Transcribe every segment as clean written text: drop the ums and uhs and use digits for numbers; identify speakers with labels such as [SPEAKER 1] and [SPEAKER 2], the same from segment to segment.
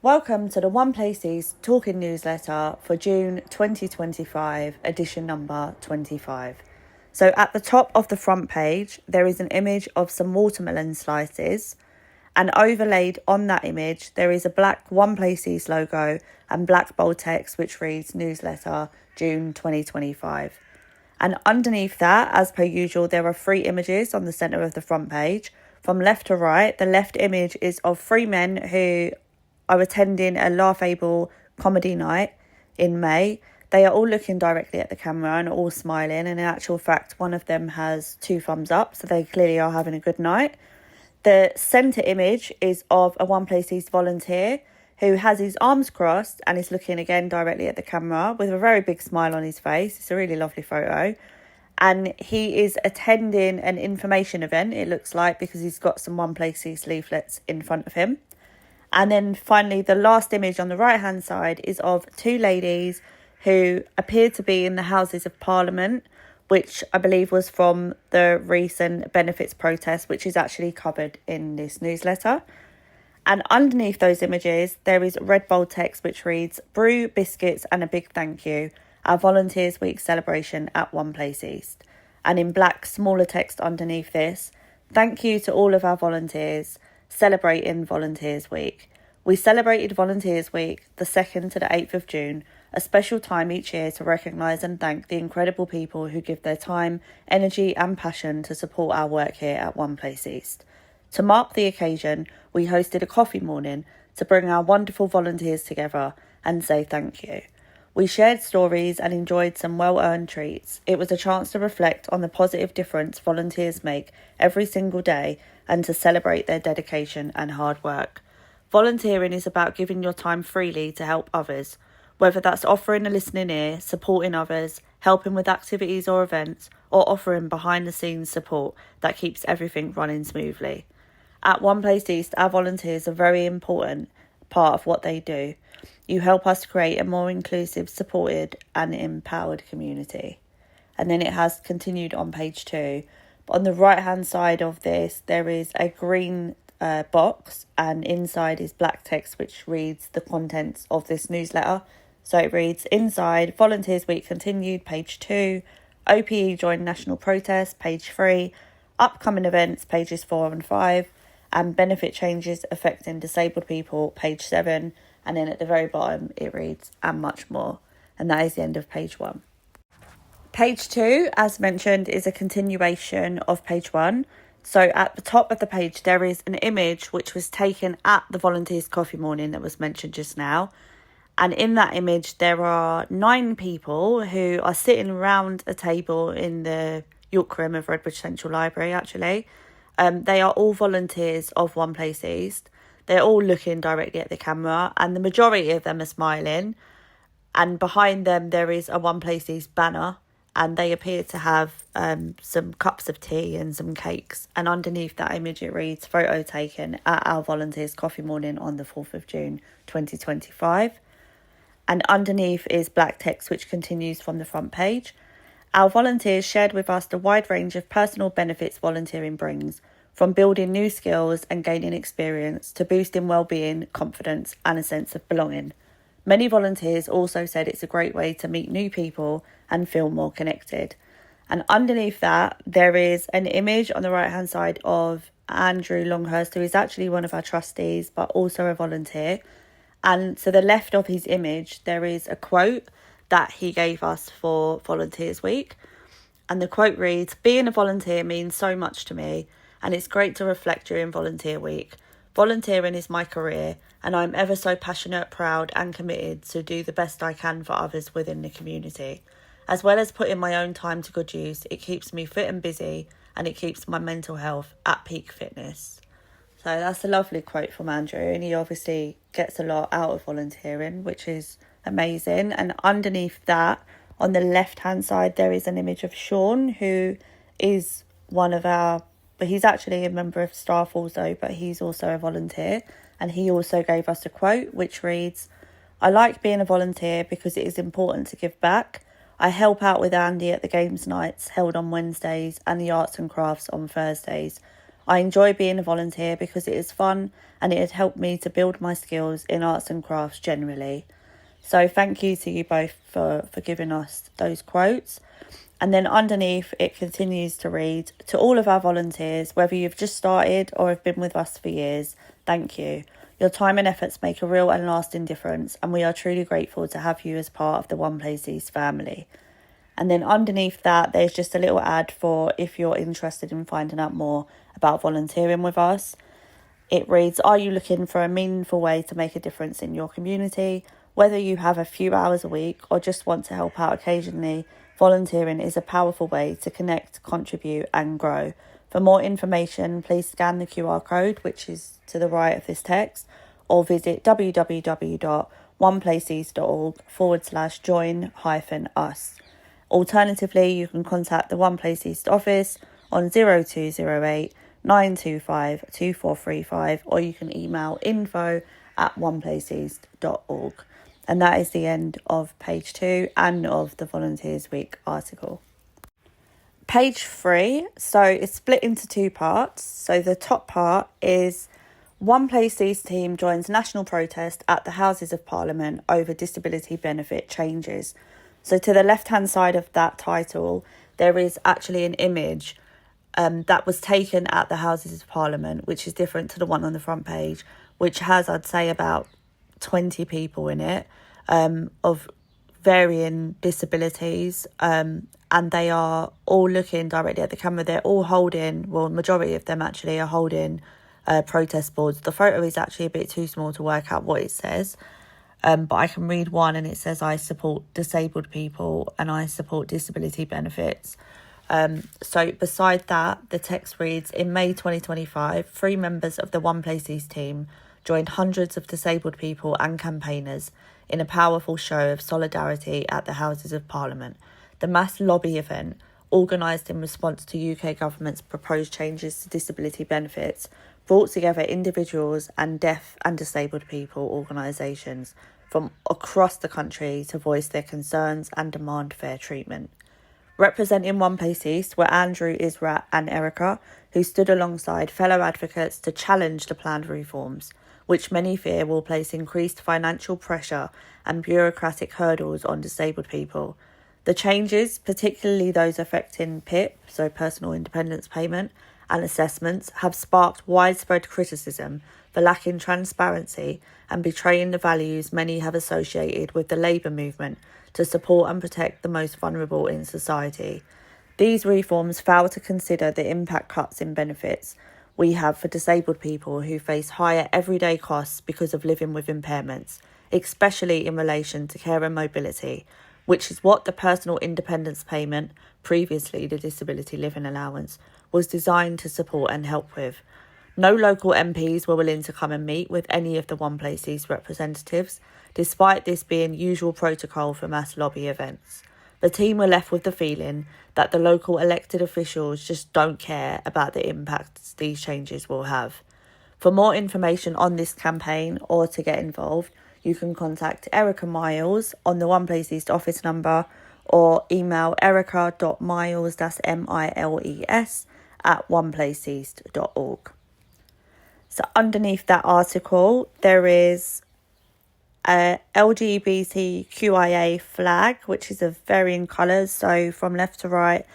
[SPEAKER 1] Welcome to the One Places Talking Newsletter for June 2025, edition number 25. So at the top of the front page, there is an image of some watermelon slices, and overlaid on that image, there is a black One Places logo and black bold text which reads Newsletter June 2025. And underneath that, as per usual, there are three images on the centre of the front page. From left to right, the left image is of three men who are attending a Laugh Able comedy night in May. They are all looking directly at the camera and all smiling. And in actual fact, one of them has 2 thumbs up, so they clearly are having a good night. The centre image is of a One Places volunteer who has his arms crossed and is looking again directly at the camera with a very big smile on his face. It's a really lovely photo. And he is attending an information event, it looks like, because he's got some One Places leaflets in front of him. And then finally, the last image on the right-hand side is of 2 ladies who appear to be in the Houses of Parliament, which I believe was from the recent benefits protest, which is actually covered in this newsletter. And underneath those images, there is red bold text which reads, "Brew, biscuits and a big thank you. Our Volunteers Week celebration at One Place East." And in black, smaller text underneath this, "Thank you to all of our volunteers celebrating Volunteers Week. We celebrated Volunteers Week the 2nd to the 8th of June, a special time each year to recognise and thank the incredible people who give their time, energy and passion to support our work here at One Place East. To mark the occasion, we hosted a coffee morning to bring our wonderful volunteers together and say thank you. We shared stories and enjoyed some well-earned treats. It was a chance to reflect on the positive difference volunteers make every single day and to celebrate their dedication and hard work. Volunteering is about giving your time freely to help others, whether that's offering a listening ear, supporting others, helping with activities or events, or offering behind-the-scenes support that keeps everything running smoothly. At One Place East, our volunteers are a very important part of what they do. You help us create a more inclusive, supported and empowered community." And then it has continued on page 2. But on the right-hand side of this, there is a green box, and inside is black text which reads the contents of this newsletter. So it reads, "Inside, Volunteers Week continued, page 2. OPE joined national protest, page 3. Upcoming events, pages 4 and 5. And benefit changes affecting disabled people, page 7. And then at the very bottom, it reads, and much more." And that is the end of page 1. Page 2, as mentioned, is a continuation of page 1. So at the top of the page, there is an image which was taken at the Volunteers Coffee Morning that was mentioned just now. And in that image, there are 9 people who are sitting around a table in the York Room of Redbridge Central Library, actually. They are all volunteers of One Place East. They're all looking directly at the camera, and the majority of them are smiling. And behind them, there is a One Place East banner, and they appear to have some cups of tea and some cakes. And underneath that image, it reads, "Photo taken at our Volunteers Coffee Morning on the 4th of June, 2025. And underneath is black text, which continues from the front page. "Our volunteers shared with us the wide range of personal benefits volunteering brings, from building new skills and gaining experience to boosting well-being, confidence and a sense of belonging. Many volunteers also said it's a great way to meet new people and feel more connected." And underneath that, there is an image on the right-hand side of Andrew Longhurst, who is actually one of our trustees, but also a volunteer. And to the left of his image, there is a quote that he gave us for Volunteers Week. And the quote reads, "Being a volunteer means so much to me, and it's great to reflect during Volunteer Week. Volunteering is my career, and I'm ever so passionate, proud and committed to do the best I can for others within the community. As well as putting my own time to good use, it keeps me fit and busy, and it keeps my mental health at peak fitness." So that's a lovely quote from Andrew, and he obviously gets a lot out of volunteering, which is amazing. And underneath that, on the left-hand side, there is an image of Sean, who is but he's actually a member of staff also, but he's also a volunteer. And he also gave us a quote, which reads, "I like being a volunteer because it is important to give back. I help out with Andy at the games nights held on Wednesdays and the arts and crafts on Thursdays. I enjoy being a volunteer because it is fun and it has helped me to build my skills in arts and crafts generally. So thank you to you both for giving us those quotes. And then underneath it continues to read, to all of our volunteers, whether you've just started or have been with us for years, thank you. Your time and efforts make a real and lasting difference, and we are truly grateful to have you as part of the One Place East family. And then underneath that, there's just a little ad for if you're interested in finding out more about volunteering with us. It reads, are you looking for a meaningful way to make a difference in your community? Whether you have a few hours a week or just want to help out occasionally, volunteering is a powerful way to connect, contribute and grow. For more information, please scan the QR code, which is to the right of this text, or visit www.oneplaceeast.org/join-us. Alternatively, you can contact the One Place East office on 0208 925 2435, or you can email info@oneplaceeast.org. And that is the end of page 2 and of the Volunteers Week article. Page 3, so it's split into 2 parts. So the top part is One Place East team joins national protest at the Houses of Parliament over disability benefit changes. So to the left-hand side of that title, there is actually an image that was taken at the Houses of Parliament, which is different to the one on the front page, which has, I'd say, about 20 people in it of varying disabilities, and they are all looking directly at the camera. They're all holding, well, majority of them actually are holding protest boards. The photo is actually a bit too small to work out what it says. But I can read one, and it says, I support disabled people and I support disability benefits. So beside that, the text reads, in May 2025, 3 members of the One Place East team joined hundreds of disabled people and campaigners in a powerful show of solidarity at the Houses of Parliament. The mass lobby event, organised in response to UK government's proposed changes to disability benefits, brought together individuals and deaf and disabled people organisations from across the country to voice their concerns and demand fair treatment. Representing One Place East were Andrew, Israt and Erica, who stood alongside fellow advocates to challenge the planned reforms, which many fear will place increased financial pressure and bureaucratic hurdles on disabled people. The changes, particularly those affecting PIP, so personal independence payment, and assessments, have sparked widespread criticism for lacking transparency and betraying the values many have associated with the Labour movement to support and protect the most vulnerable in society. These reforms fail to consider the impact cuts in benefits we have for disabled people who face higher everyday costs because of living with impairments, especially in relation to care and mobility, which is what the personal independence payment, previously the disability living allowance, was designed to support and help with. No local MPs were willing to come and meet with any of the One Place East representatives, despite this being usual protocol for mass lobby events. The team were left with the feeling that the local elected officials just don't care about the impacts these changes will have. For more information on this campaign or to get involved, you can contact Erica Miles on the One Place East office number or email erica.miles, that's MILES, at oneplaceeast.org. So underneath that article, there is a LGBTQIA flag, which is of varying colours. So from left to right,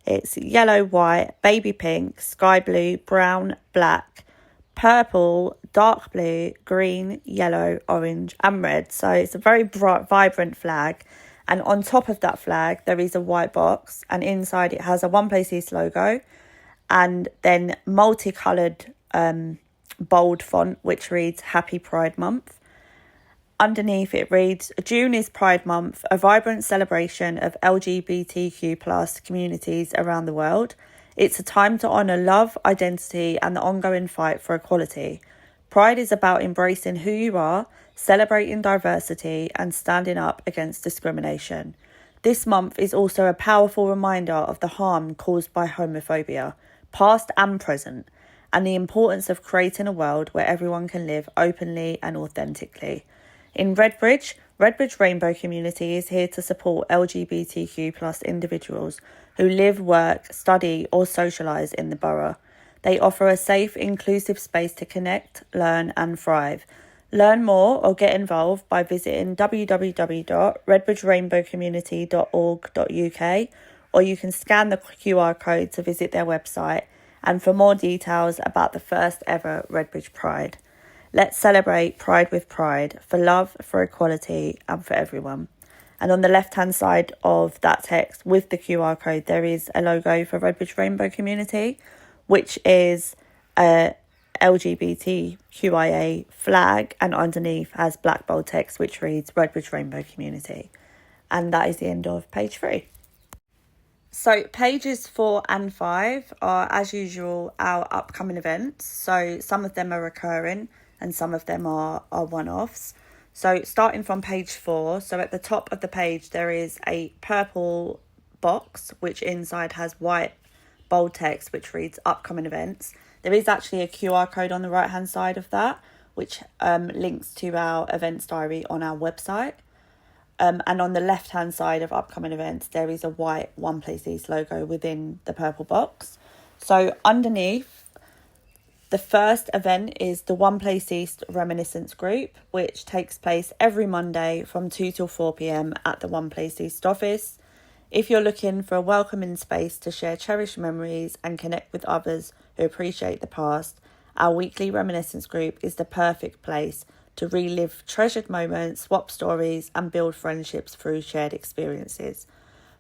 [SPEAKER 1] it's yellow, white, baby pink, sky blue, brown, black, purple, dark blue, green, yellow, orange and red. So it's a very bright, vibrant flag. And on top of that flag, there is a white box, and inside it has a One Place East logo and then multicoloured bold font, which reads Happy Pride Month. Underneath it reads, June is Pride Month, a vibrant celebration of LGBTQ plus communities around the world. It's a time to honour love, identity and the ongoing fight for equality. Pride is about embracing who you are, celebrating diversity and standing up against discrimination. This month is also a powerful reminder of the harm caused by homophobia, past and present, and the importance of creating a world where everyone can live openly and authentically. In Redbridge Rainbow Community is here to support LGBTQ plus individuals who live, work, study or socialise in the borough. They offer a safe, inclusive space to connect, learn and thrive. Learn more or get involved by visiting www.redbridgerainbowcommunity.org.uk, or you can scan the QR code to visit their website and for more details about the first ever Redbridge Pride. Let's celebrate Pride with Pride, for love, for equality and for everyone. And on the left-hand side of that text with the QR code, there is a logo for Redbridge Rainbow Community, which is a LGBTQIA flag, and underneath has black bold text which reads Redbridge Rainbow Community. And that is the end of page 3. So pages 4 and 5 are, as usual, our upcoming events. So some of them are recurring and some of them are one-offs. So starting from page 4, so at the top of the page there is a purple box which inside has white bold text which reads upcoming events. There is actually a QR code on the right hand side of that which links to our events diary on our website. And on the left hand side of upcoming events there is a white One Place East logo within the purple box. So underneath, the first event is the One Place East Reminiscence Group, which takes place every Monday from 2 till 4 p.m. at the One Place East office. If you're looking for a welcoming space to share cherished memories and connect with others who appreciate the past, our weekly reminiscence group is the perfect place to relive treasured moments, swap stories and build friendships through shared experiences.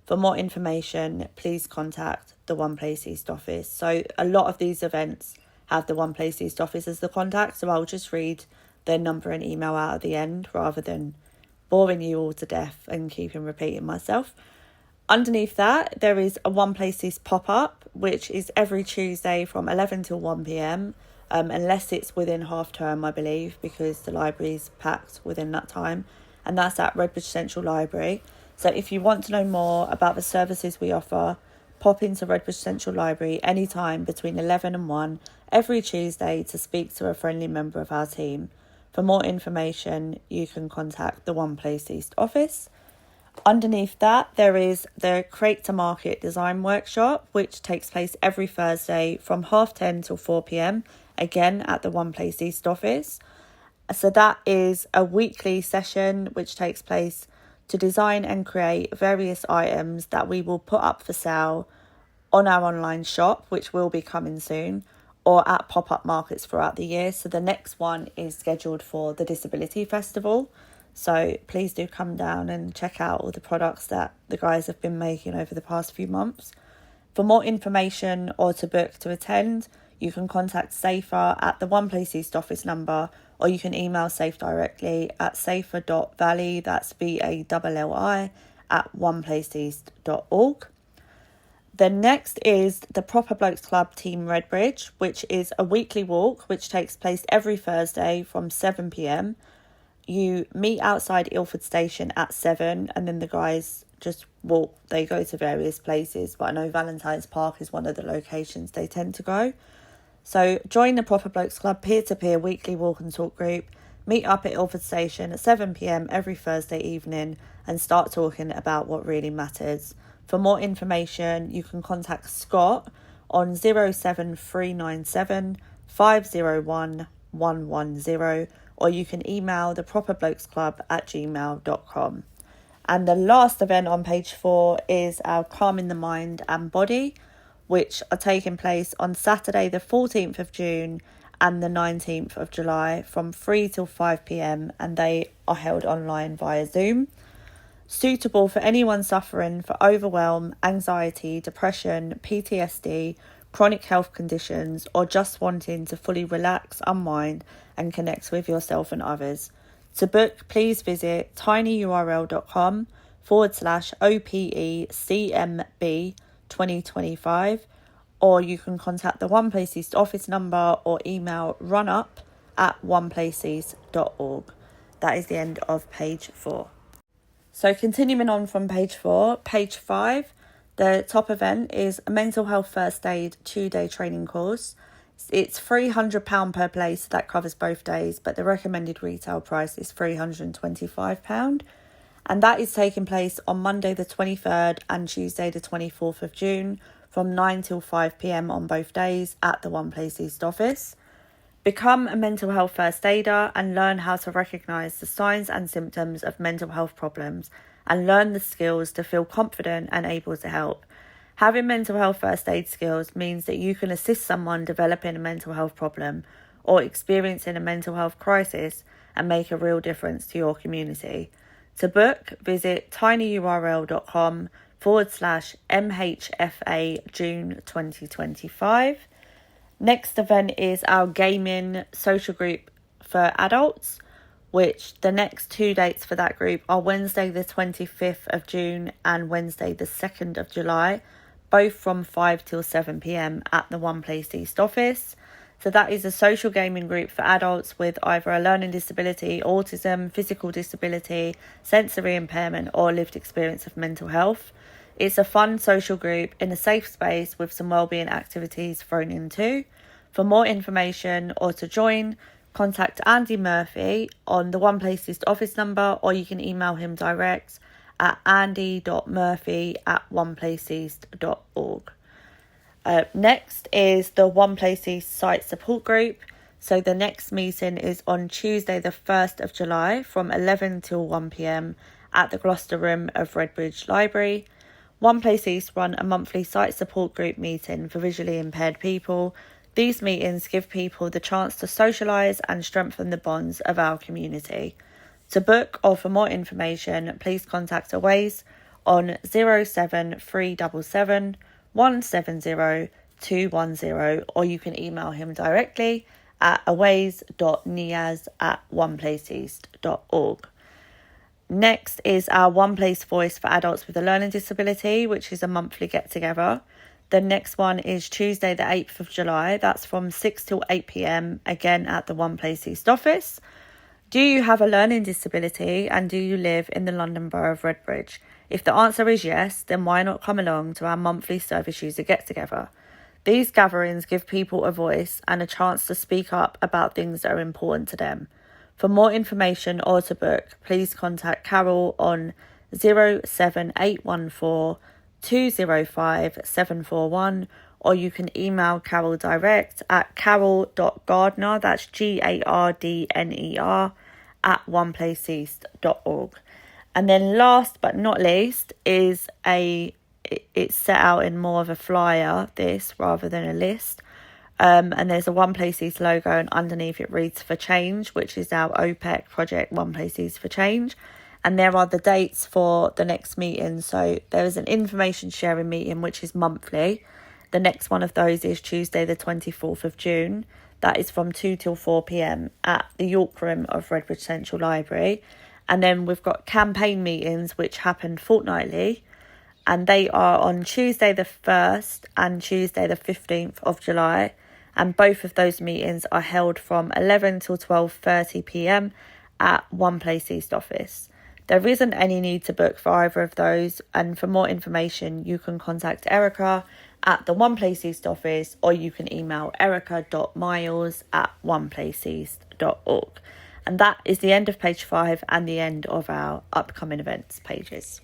[SPEAKER 1] For more information, please contact the One Place East office. So a lot of these events have the One Place East office as the contact, so I'll just read their number and email out at the end rather than boring you all to death and keeping repeating myself. Underneath that, there is a One Place East pop-up, which is every Tuesday from 11 till 1 p.m, unless it's within half term, I believe, because the library's packed within that time, and that's at Redbridge Central Library. So if you want to know more about the services we offer, pop into Redbridge Central Library anytime between 11 and 1 every Tuesday to speak to a friendly member of our team. For more information, you can contact the One Place East office. Underneath that, there is the Create to Market Design Workshop, which takes place every Thursday from 10:30 till 4 p.m, again at the One Place East office. So that is a weekly session which takes place to design and create various items that we will put up for sale on our online shop, which will be coming soon, or at pop-up markets throughout the year. So the next one is scheduled for the Disability Festival. So please do come down and check out all the products that the guys have been making over the past few months. For more information or to book to attend, you can contact Safer at the One Place East office number, or you can email Safe directly at safer.valley, that's VALLI, at oneplaceeast.org. The next is the Proper Blokes Club Team Redbridge, which is a weekly walk which takes place every Thursday from 7 p.m. You meet outside Ilford Station at 7 and then the guys just walk. They go to various places, but I know Valentine's Park is one of the locations they tend to go. So join the Proper Blokes Club peer-to-peer weekly walk and talk group. Meet up at Ilford Station at 7 p.m. every Thursday evening and start talking about what really matters. For more information, you can contact Scott on 07397 501 110, or you can email the properblokesclub@gmail.com. And the last event on page 4 is our Calming the Mind and Body, which are taking place on Saturday the 14th of June and the 19th of July from 3 till 5 p.m, and they are held online via Zoom. Suitable for anyone suffering from overwhelm, anxiety, depression, PTSD, chronic health conditions, or just wanting to fully relax, unwind and connect with yourself and others. To book, please visit tinyurl.com/OPECMB 2025, or you can contact the One Place East office number or email runup@oneplaceeast.org. That is the end of page 4. So continuing on from page 4, page 5, the top event is a mental health first aid 2-day training course. It's £300 per place, that covers both days, but the recommended retail price is £325. And that is taking place on Monday the 23rd and Tuesday the 24th of June from 9 till 5 p.m. on both days at the One Place East office. Become a mental health first aider and learn how to recognise the signs and symptoms of mental health problems and learn the skills to feel confident and able to help. Having mental health first aid skills means that you can assist someone developing a mental health problem or experiencing a mental health crisis and make a real difference to your community. To book, visit tinyurl.com/MHFA June 2025. Next event is our gaming social group for adults, which the next 2 dates for that group are Wednesday the 25th of June and Wednesday the 2nd of July, both from 5 till 7 p.m. at the One Place East office. So that is a social gaming group for adults with either a learning disability, autism, physical disability, sensory impairment, or lived experience of mental health. It's a fun social group in a safe space with some wellbeing activities thrown in too. For more information or to join, contact Andy Murphy on the One Place East office number, or you can email him direct at andy.murphy@oneplaceeast.org. Next is the One Place East site support group. So the next meeting is on Tuesday the 1st of July from 11 till 1 p.m. at the Gloucester Room of Redbridge Library. One Place East run a monthly site support group meeting for visually impaired people. These meetings give people the chance to socialise and strengthen the bonds of our community. To book or for more information, please contact Aways on 07377 170 210, or you can email him directly at aways.niaz@oneplaceeast.org. Next is our One Place Voice for adults with a learning disability, which is a monthly get-together. The next one is Tuesday the 8th of July. That's from 6 till 8 p.m, again at the One Place East office. Do you have a learning disability and do you live in the London Borough of Redbridge? If the answer is yes, then why not come along to our monthly service user get-together? These gatherings give people a voice and a chance to speak up about things that are important to them. For more information or to book, please contact Carol on 07814 205 741, or you can email Carol direct at carol.gardner, that's GARDNER, @oneplaceeast.org. And then last but not least is it's set out in more of a flyer, this, rather than a list. And there's a One Place East logo, and underneath it reads For Change, which is our OPEC project, One Place East for Change. And there are the dates for the next meeting. So there is an information sharing meeting, which is monthly. The next one of those is Tuesday the 24th of June. That is from 2 till 4 p.m. at the York Room of Redbridge Central Library. And then we've got campaign meetings, which happen fortnightly. And they are on Tuesday the 1st and Tuesday the 15th of July. And both of those meetings are held from 11 till 12:30 p.m. at One Place East office. There isn't any need to book for either of those, and for more information you can contact Erica at the One Place East office, or you can email erica.miles@oneplaceeast.org. And that is the end of page 5 and the end of our upcoming events pages.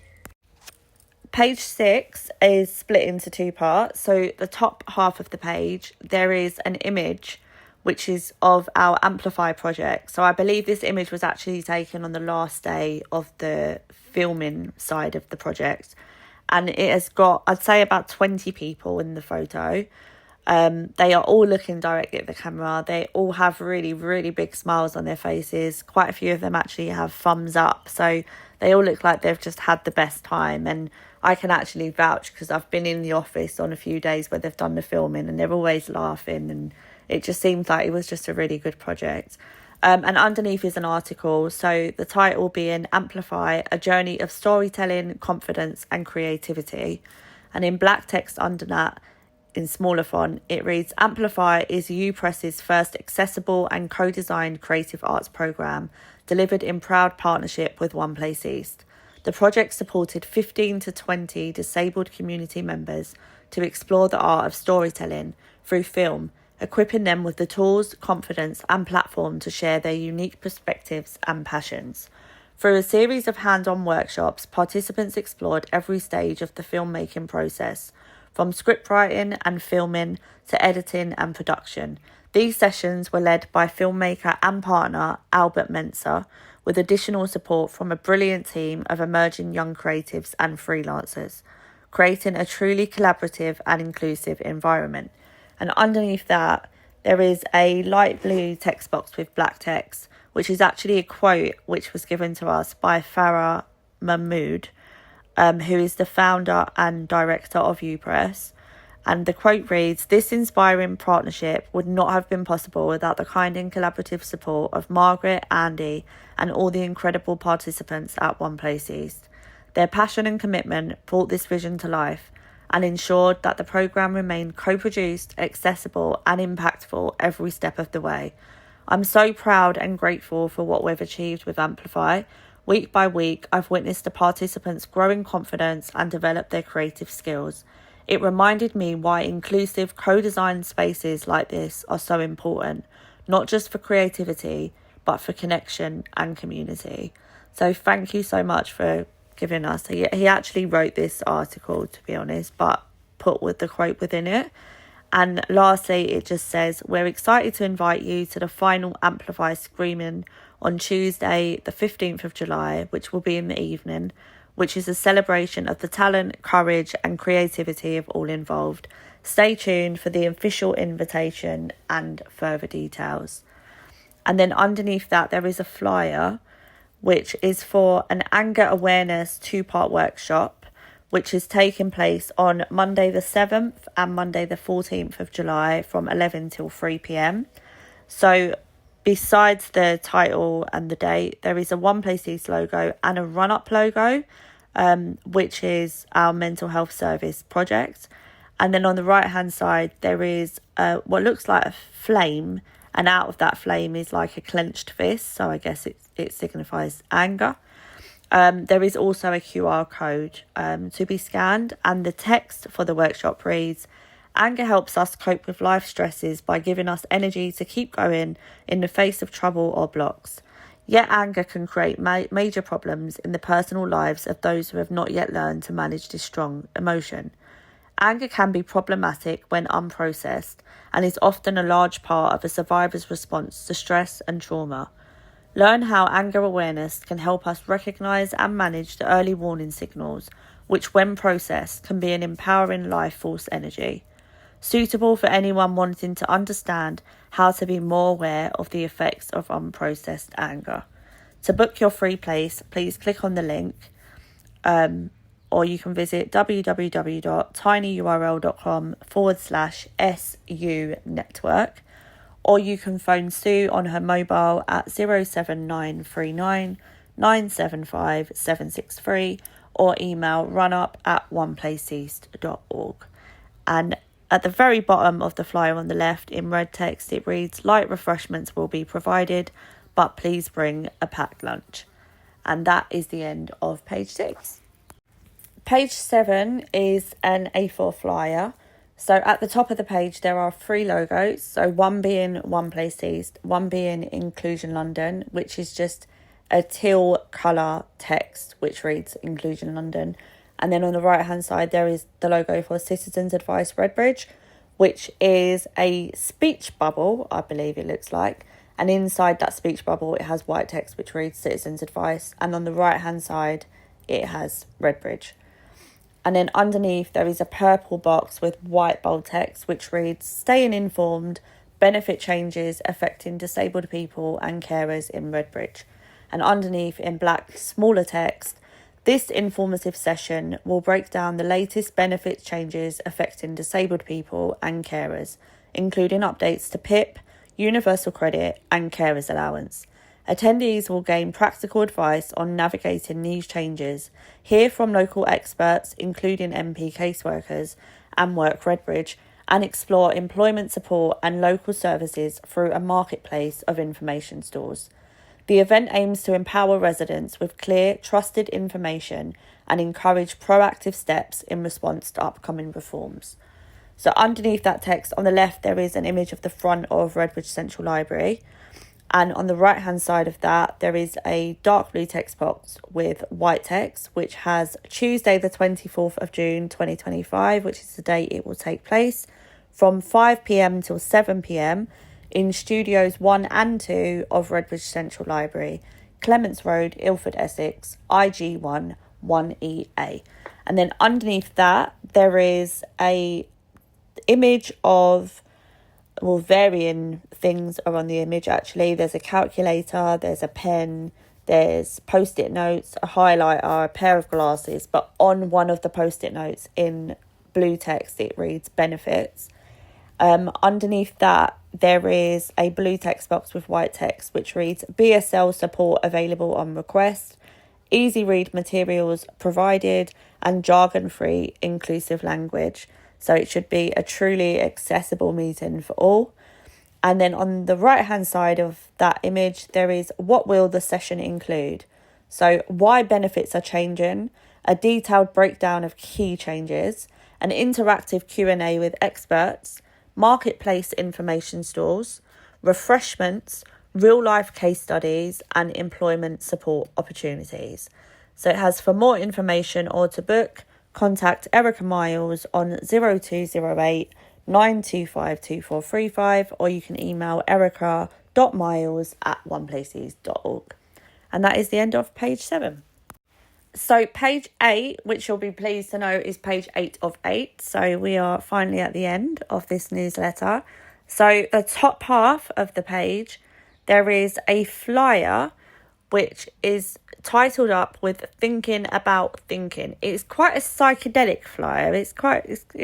[SPEAKER 1] Page 6 is split into 2 parts. So the top half of the page, there is an image which is of our Amplify project. So I believe this image was actually taken on the last day of the filming side of the project. And it has got, I'd say, about 20 people in the photo. They are all looking directly at the camera. They all have really, really big smiles on their faces. Quite a few of them actually have thumbs up. So they all look like they've just had the best time. And I can actually vouch because I've been in the office on a few days where they've done the filming and they're always laughing, and it just seems like it was just a really good project. And underneath is an article. So the title being Amplify, a journey of storytelling, confidence and creativity. And in black text under that, in smaller font, it reads, Amplify is UPress's first accessible and co-designed creative arts programme, delivered in proud partnership with One Place East. The project supported 15 to 20 disabled community members to explore the art of storytelling through film, equipping them with the tools, confidence and platform to share their unique perspectives and passions. Through a series of hands-on workshops, participants explored every stage of the filmmaking process, from scriptwriting and filming to editing and production. These sessions were led by filmmaker and partner Albert Menser, with additional support from a brilliant team of emerging young creatives and freelancers, creating a truly collaborative and inclusive environment. And underneath that, there is a light blue text box with black text, which is actually a quote which was given to us by Farah Mahmood, who is the founder and director of UPress. And the quote reads, "This inspiring partnership would not have been possible without the kind and collaborative support of Margaret, Andy, and all the incredible participants at One Place East. Their passion and commitment brought this vision to life and ensured that the programme remained co-produced, accessible and impactful every step of the way. I'm so proud and grateful for what we've achieved with Amplify. Week by week, I've witnessed the participants grow in confidence and develop their creative skills. It reminded me why inclusive co-designed spaces like this are so important, not just for creativity, but for connection and community." So thank you so much for giving us. He actually wrote this article, to be honest, but put with the quote within it. And lastly, it just says, "We're excited to invite you to the final Amplify screening on Tuesday, the 15th of July, which will be in the evening, which is a celebration of the talent, courage and creativity of all involved. Stay tuned for the official invitation and further details." And then underneath that, there is a flyer, which is for an anger awareness 2-part workshop, which is taking place on Monday the 7th and Monday the 14th of July from 11 till 3 p.m. So besides the title and the date, there is a One Place East logo and a Run Up logo, which is our mental health service project. And then on the right hand side, there is what looks like a flame, and out of that flame is like a clenched fist, so I guess it signifies anger. There is also a QR code to be scanned, and the text for the workshop reads, "Anger helps us cope with life stresses by giving us energy to keep going in the face of trouble or blocks. Yet anger can create major problems in the personal lives of those who have not yet learned to manage this strong emotion. Anger can be problematic when unprocessed and is often a large part of a survivor's response to stress and trauma. Learn how anger awareness can help us recognise and manage the early warning signals, which when processed can be an empowering life force energy, suitable for anyone wanting to understand how to be more aware of the effects of unprocessed anger. To book your free place, please click on the link, or you can visit www.tinyurl.com/SU network, or you can phone Sue on her mobile at 07939 975 763 or email runup@oneplaceeast.org. And at the very bottom of the flyer on the left in red text, it reads, "Light refreshments will be provided, but please bring a packed lunch." And that is the end of page 6. Page 7 is an A4 flyer. So at the top of the page, there are 3 logos. So one being One Place East, one being Inclusion London, which is just a teal colour text, which reads Inclusion London. And then on the right-hand side, there is the logo for Citizens Advice Redbridge, which is a speech bubble, I believe it looks like. And inside that speech bubble, it has white text, which reads Citizens Advice. And on the right-hand side, it has Redbridge. And then underneath, there is a purple box with white bold text, which reads, "Staying informed, benefit changes affecting disabled people and carers in Redbridge." And underneath, in black, smaller text, "This informative session will break down the latest benefit changes affecting disabled people and carers, including updates to PIP, universal credit and carers allowance. Attendees will gain practical advice on navigating these changes, hear from local experts, including MP caseworkers and Work Redbridge, and explore employment support and local services through a marketplace of information stores. The event aims to empower residents with clear, trusted information and encourage proactive steps in response to upcoming reforms." So underneath that text on the left, there is an image of the front of Redbridge Central Library. And on the right hand side of that, there is a dark blue text box with white text, which has Tuesday, the 24th of June, 2025, which is the date it will take place, from 5 p.m. till 7 p.m. in Studios 1 and 2 of Redbridge Central Library, Clements Road, Ilford, Essex, IG1 1EA. And then underneath that, there is a image of, well, varying things are on the image actually. There's a calculator, there's a pen, there's post-it notes, a highlighter, a pair of glasses, but on one of the post-it notes in blue text it reads benefits. Underneath that there is a blue text box with white text which reads BSL support available on request, easy read materials provided, and jargon-free inclusive language. So it should be a truly accessible meeting for all. And then on the right hand side of that image, there is what will the session include? So why benefits are changing, a detailed breakdown of key changes, an interactive Q&A with experts, marketplace information stores, refreshments, real life case studies, and employment support opportunities. So it has for more information or to book, contact Erica Miles on 0208 925 2435, or you can email erica.miles@oneplaces.org. And that is the end of page 7. So page 8, which you'll be pleased to know, is page 8 of 8. So we are finally at the end of this newsletter. So the top half of the page, there is a flyer which is titled up with Thinking About Thinking. It's quite a psychedelic flyer. It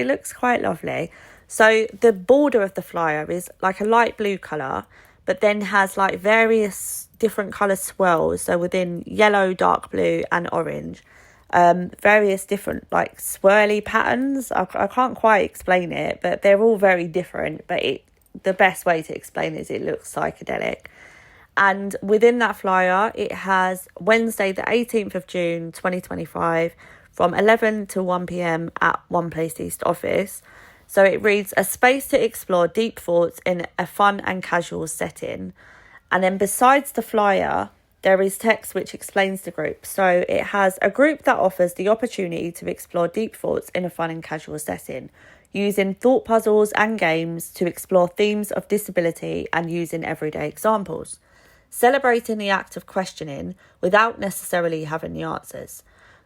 [SPEAKER 1] looks quite lovely. So the border of the flyer is like a light blue colour, but then has like various different colour swirls. So within yellow, dark blue and orange, various different like swirly patterns. I can't quite explain it, but they're all very different. But the best way to explain it is it looks psychedelic. And within that flyer, it has Wednesday, the 18th of June, 2025, from 11 to 1 p.m. at One Place East office. So it reads, a space to explore deep thoughts in a fun and casual setting. And then besides the flyer, there is text which explains the group. So it has a group that offers the opportunity to explore deep thoughts in a fun and casual setting, using thought puzzles and games to explore themes of disability and using everyday examples. Celebrating the act of questioning without necessarily having the answers.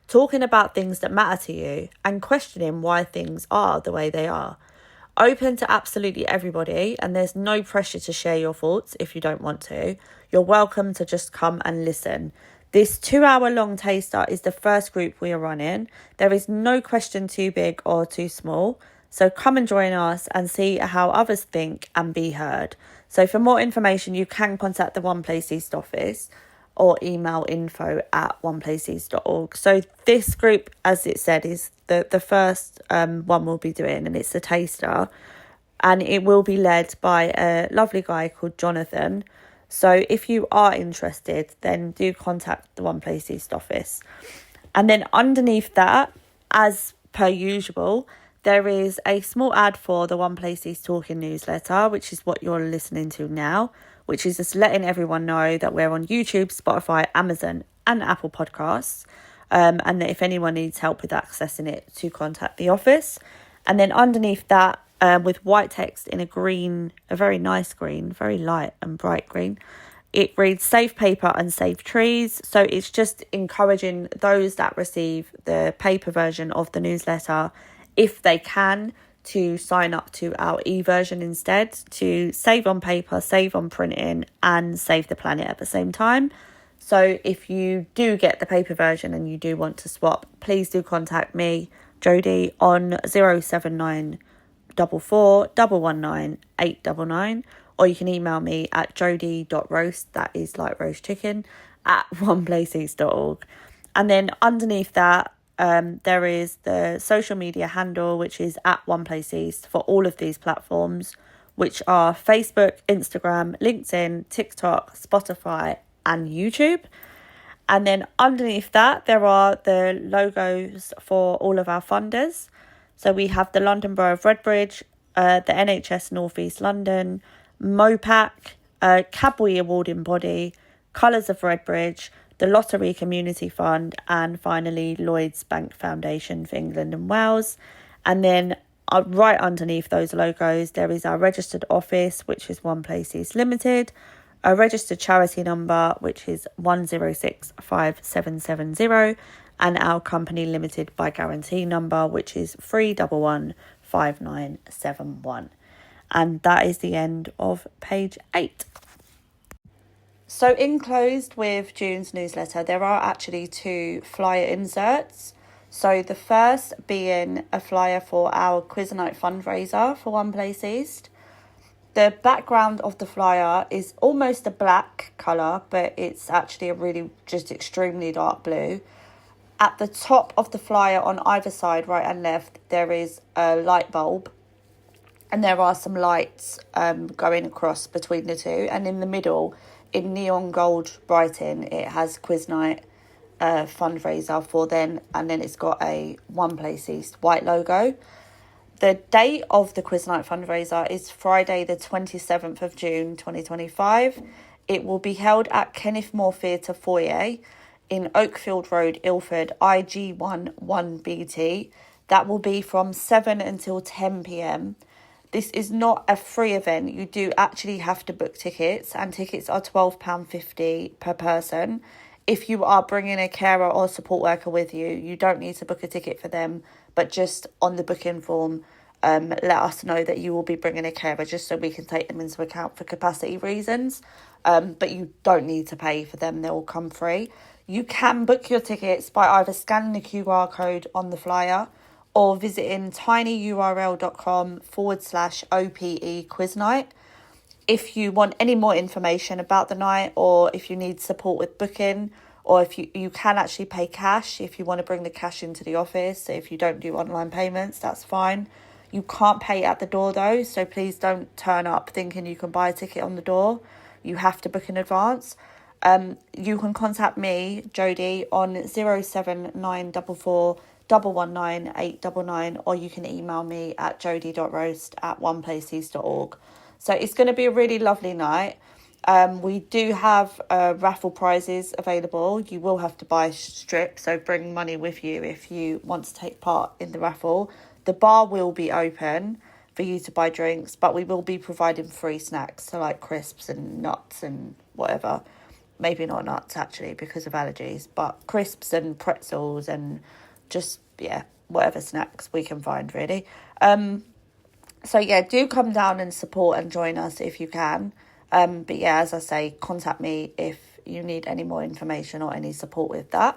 [SPEAKER 1] Talking about things that matter to you and questioning why things are the way they are. Open to absolutely everybody, and there's no pressure to share your thoughts if you don't want to. You're welcome to just come and listen. This 2-hour-long taster is the first group we are running. There is no question too big or too small. So come and join us and see how others think and be heard. So for more information, you can contact the One Place East office or email info@oneplaceeast.org. So this group, as it said, is the first one we'll be doing, and it's a taster. And it will be led by a lovely guy called Jonathan. So if you are interested, then do contact the One Place East office. And then underneath that, as per usual, there is a small ad for the One Place East Talking newsletter, which is what you're listening to now, which is just letting everyone know that we're on YouTube, Spotify, Amazon and Apple Podcasts. And that if anyone needs help with accessing it, to contact the office. And then underneath that, with white text in a green, a very nice green, very light and bright green, it reads Save Paper and Save Trees. So it's just encouraging those that receive the paper version of the newsletter, if they can, to sign up to our e-version instead, to save on paper, save on printing and save the planet at the same time. So if you do get the paper version and you do want to swap, please do contact me, Jodie, on 079 44 119 899, or you can email me at jodie.roast, that is like roast chicken, @oneplaceeast.org. And then underneath that, there is the social media handle, which is @oneplaceeast for all of these platforms, which are Facebook, Instagram, LinkedIn, TikTok, Spotify and YouTube. And then underneath that, there are the logos for all of our funders. So we have the London Borough of Redbridge, the NHS North East London, Mopac, Cadbury awarding body, Colours of Redbridge, the Lottery Community Fund, and finally Lloyds Bank Foundation for England and Wales. And then right underneath those logos, there is our registered office, which is One Place East Limited, a registered charity number, which is 1065770, and our company limited by guarantee number, which is 3115971. And that is the end of page 8. So enclosed with June's newsletter, there are actually 2 flyer inserts. So the first being a flyer for our Quiz Night fundraiser for One Place East. The background of the flyer is almost a black colour, but it's actually a really just extremely dark blue. At the top of the flyer on either side, right and left, there is a light bulb. And there are some lights going across between the two. And in the middle, in neon gold writing, it has Quiz Night fundraiser for then. And then it's got a One Place East white logo. The date of the Quiz Night fundraiser is Friday the 27th of June 2025. It will be held at Kenneth Moore Theatre Foyer in Oakfield Road, Ilford, IG1 1BT. That will be from 7 until 10 p.m. This is not a free event. You do actually have to book tickets, and tickets are £12.50 per person. If you are bringing a carer or support worker with you, you don't need to book a ticket for them, but just on the booking form, let us know that you will be bringing a carer just so we can take them into account for capacity reasons. But you don't need to pay for them. They will come free. You can book your tickets by either scanning the QR code on the flyer or visiting tinyurl.com/OPE quiz night. If you want any more information about the night, or if you need support with booking, or if you can actually pay cash if you want to bring the cash into the office. So if you don't do online payments, that's fine. You can't pay at the door though, so please don't turn up thinking you can buy a ticket on the door. You have to book in advance. You can contact me, Jodie, on 07944 119 899, or you can email me at jodie.roast@oneplaceeast.org. So it's going to be a really lovely night. We do have raffle prizes available. You will have to buy strips, so bring money with you if you want to take part in the raffle. The bar will be open for you to buy drinks, but we will be providing free snacks, so like crisps and nuts and whatever. Maybe not nuts actually because of allergies, but crisps and pretzels and just, whatever snacks we can find really. So do come down and support and join us if you can. But as I say, contact me if you need any more information or any support with that.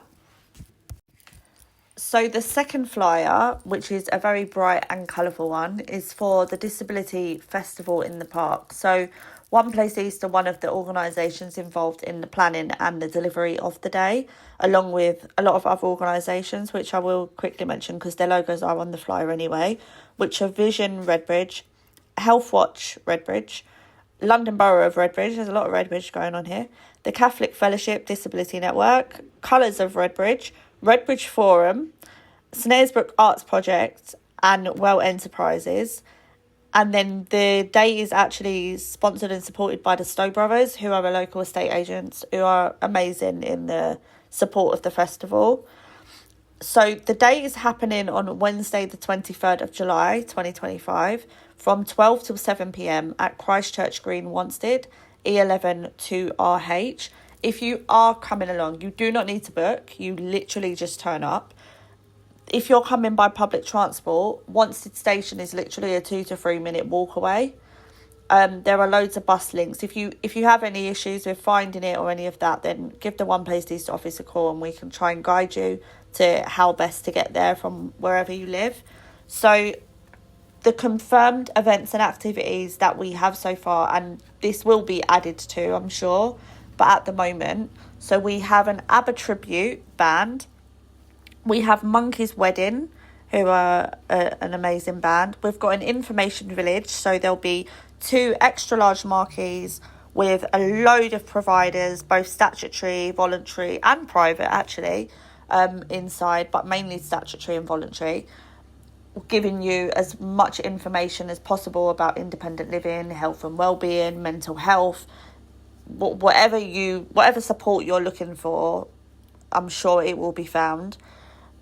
[SPEAKER 1] So the second flyer, which is a very bright and colourful one, is for the Disability Festival in the Park. So One Place East are one of the organisations involved in the planning and the delivery of the day, along with a lot of other organisations, which I will quickly mention because their logos are on the flyer anyway, which are Vision Redbridge, Health Watch Redbridge, London Borough of Redbridge, there's a lot of Redbridge going on here, the Catholic Fellowship Disability Network, Colours of Redbridge, Redbridge Forum, Snaresbrook Arts Project, and Well Enterprises. And then the day is actually sponsored and supported by the Stowe Brothers, who are a local estate agents who are amazing in the support of the festival. So the day is happening on Wednesday, the 23rd of July, 2025, from 12 till 7 p.m. at Christchurch Green, Wanstead, E11 2RH. If you are coming along, you do not need to book. You literally just turn up. If you're coming by public transport, Wanstead Station is literally a 2 to 3 minute walk away. There are loads of bus links. If you have any issues with finding it or any of that, then give the One Place East office a call and we can try and guide you to how best to get there from wherever you live. So the confirmed events and activities that we have so far, and this will be added to, I'm sure, but at the moment, so we have an ABBA tribute band. We have Monkey's Wedding, who are an amazing band. We've got an information village, so there'll be 2 extra large marquees with a load of providers, both statutory, voluntary and private actually, inside, but mainly statutory and voluntary, giving you as much information as possible about independent living, health and well-being, mental health, whatever support you're looking for, I'm sure it will be found.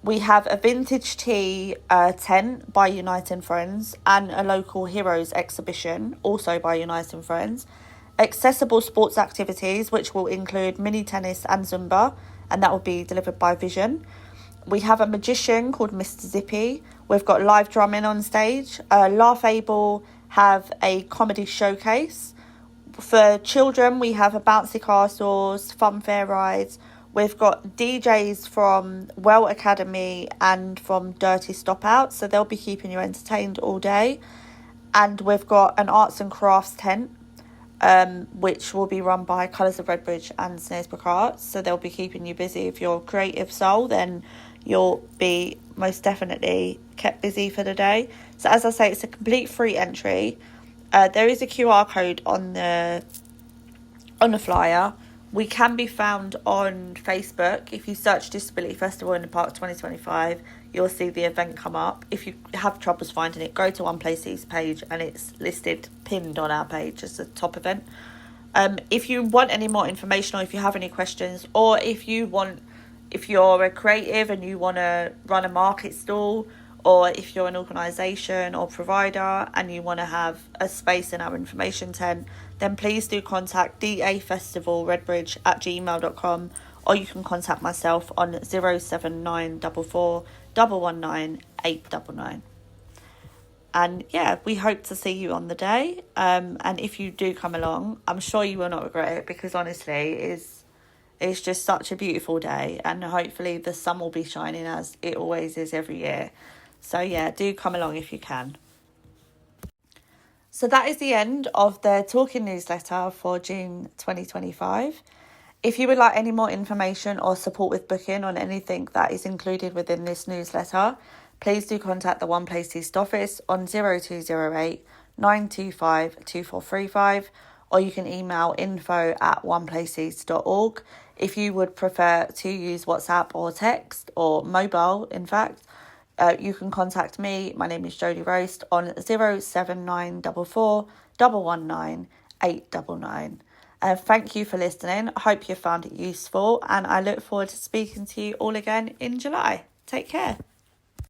[SPEAKER 1] We have a vintage tea tent by Uniting Friends and a local heroes exhibition, also by Uniting Friends. Accessible sports activities, which will include mini tennis and Zumba, and that will be delivered by Vision. We have a magician called Mr. Zippy. We've got live drumming on stage. Laugh Able have a comedy showcase. For children, we have a bouncy castles, fun fair rides. We've got DJs from Well Academy and from Dirty Stop Out, so they'll be keeping you entertained all day. And we've got an arts and crafts tent, which will be run by Colours of Redbridge and Snaresbrook Arts, so they'll be keeping you busy. If you're a creative soul, then you'll be most definitely kept busy for the day. So as I say, it's a complete free entry. There is a QR code on the flyer. We can be found on Facebook. If you search Disability Festival in the Park 2025, you'll see the event come up. If you have troubles finding it, go to One Place East page and it's listed, pinned on our page as the top event. If you want any more information, or if you have any questions, or if you're a creative and you want to run a market stall, or if you're an organisation or provider and you want to have a space in our information tent, then please do contact dafestivalredbridge@gmail.com, or you can contact myself on 07944 119 899. And yeah, we hope to see you on the day. And if you do come along, I'm sure you will not regret it, because honestly, it's just such a beautiful day, and hopefully the sun will be shining as it always is every year. So yeah, do come along if you can. So that is the end of the Talking newsletter for June 2025. If you would like any more information or support with booking on anything that is included within this newsletter, please do contact the One Place East office on 0208 925 2435, or you can email info@oneplaceeast.org. If you would prefer to use WhatsApp or text, or mobile in fact, you can contact me. My name is Jodie Roast on 07944 119 899. Thank you for listening. I hope you found it useful, and I look forward to speaking to you all again in July. Take care.